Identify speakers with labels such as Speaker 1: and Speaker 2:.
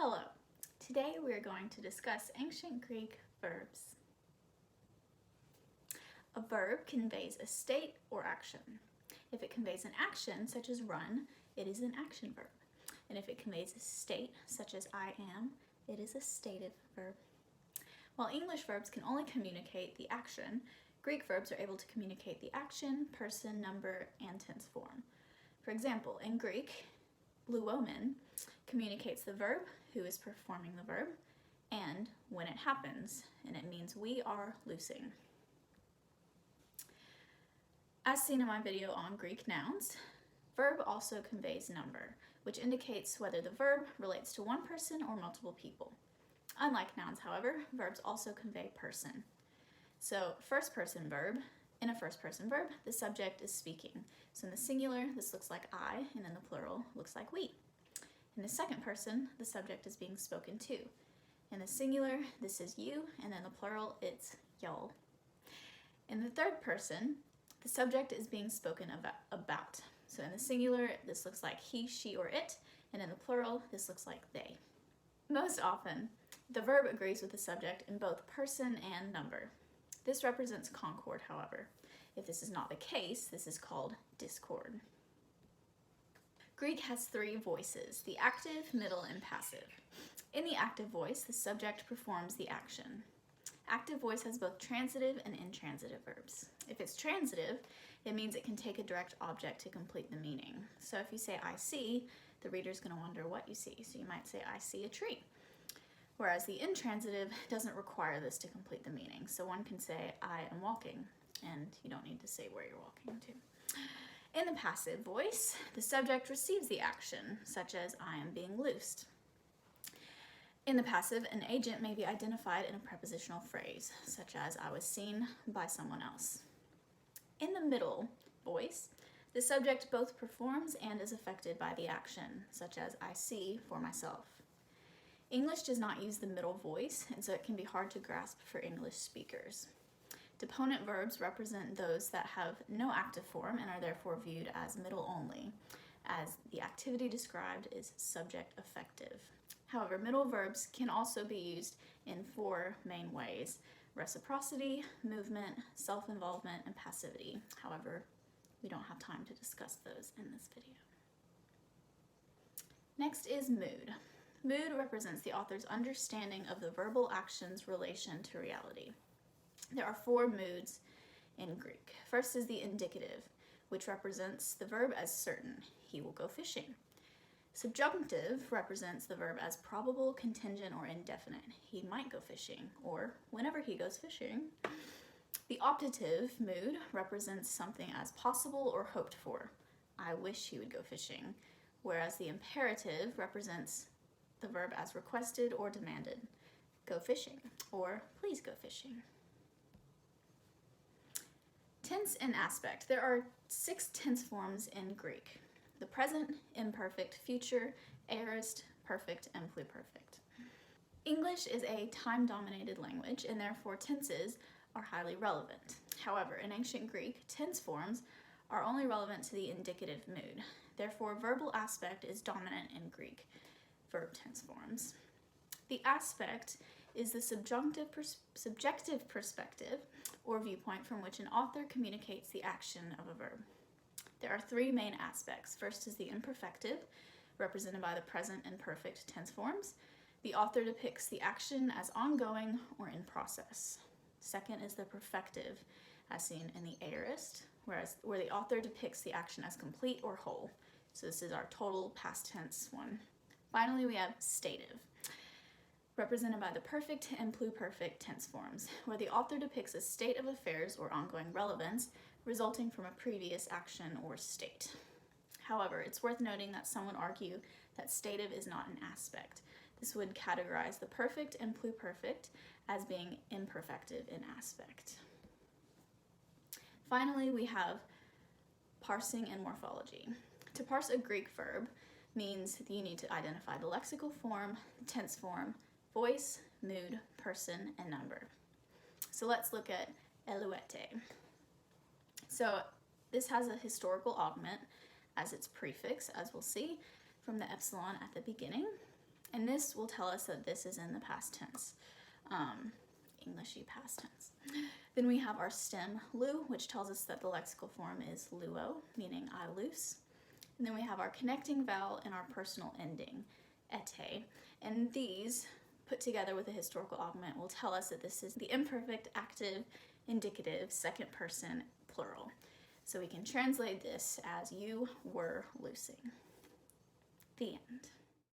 Speaker 1: Hello. Today we are going to discuss ancient Greek verbs. A verb conveys a state or action. If it conveys an action, such as run, it is an action verb. And if it conveys a state, such as I am, it is a stative verb. While English verbs can only communicate the action, Greek verbs are able to communicate the action, person, number, and tense form. For example, in Greek, luomen communicates the verb, who is performing the verb, and when it happens, and it means we are loosing. As seen in my video on Greek nouns, verb also conveys number, which indicates whether the verb relates to one person or multiple people. Unlike nouns, however, verbs also convey person. So, first person verb, in a first person verb, the subject is speaking. So in the singular, this looks like I, and in the plural, looks like we. In the second person, the subject is being spoken to. In the singular, this is you, and in the plural, it's y'all. In the third person, the subject is being spoken about. So in the singular, this looks like he, she, or it, and in the plural, this looks like they. Most often, the verb agrees with the subject in both person and number. This represents concord, however. If this is not the case, this is called discord. Greek has three voices, the active, middle, and passive. In the active voice, the subject performs the action. Active voice has both transitive and intransitive verbs. If it's transitive, it means it can take a direct object to complete the meaning. So if you say I see, the reader's going to wonder what you see. So you might say I see a tree. Whereas the intransitive doesn't require this to complete the meaning. So one can say I am walking, and you don't need to say where you're walking to. In the passive voice, the subject receives the action, such as I am being loosed. In the passive, an agent may be identified in a prepositional phrase, such as I was seen by someone else. In the middle voice, the subject both performs and is affected by the action, such as I see for myself. English does not use the middle voice, and so it can be hard to grasp for English speakers. Deponent verbs represent those that have no active form and are therefore viewed as middle only, as the activity described is subject affective. However, middle verbs can also be used in four main ways: reciprocity, movement, self-involvement, and passivity. However, we don't have time to discuss those in this video. Next is mood. Mood represents the author's understanding of the verbal action's relation to reality. There are four moods in Greek. First is the indicative, which represents the verb as certain. He will go fishing. Subjunctive represents the verb as probable, contingent, or indefinite. He might go fishing, or whenever he goes fishing. The optative mood represents something as possible or hoped for. I wish he would go fishing. Whereas the imperative represents the verb as requested or demanded. Go fishing, or please go fishing. Tense and aspect. There are 6 tense forms in Greek: the present, imperfect, future, aorist, perfect, and pluperfect. English is a time-dominated language, and therefore tenses are highly relevant. However, in ancient Greek, tense forms are only relevant to the indicative mood. Therefore, verbal aspect is dominant in Greek verb tense forms. The aspect is the subjective perspective or viewpoint from which an author communicates the action of a verb. There are 3 main aspects. First is the imperfective, represented by the present and perfect tense forms. The author depicts the action as ongoing or in process. Second is the perfective, as seen in the aorist, where the author depicts the action as complete or whole. So this is our total past tense one. Finally, we have stative, represented by the perfect and pluperfect tense forms, where the author depicts a state of affairs or ongoing relevance resulting from a previous action or state. However, it's worth noting that some would argue that stative is not an aspect. This would categorize the perfect and pluperfect as being imperfective in aspect. Finally, we have parsing and morphology. To parse a Greek verb means that you need to identify the lexical form, the tense form, voice, mood, person, and number. So let's look at eluete. So this has a historical augment as its prefix, as we'll see, from the epsilon at the beginning. And this will tell us that this is in the past tense, Englishy past tense. Then we have our stem lu, which tells us that the lexical form is luo, meaning I loose. And then we have our connecting vowel and our personal ending, ete. And these, put together with a historical augment, will tell us that this is the imperfect, active, indicative, second person, plural. So we can translate this as you were loosing. The end.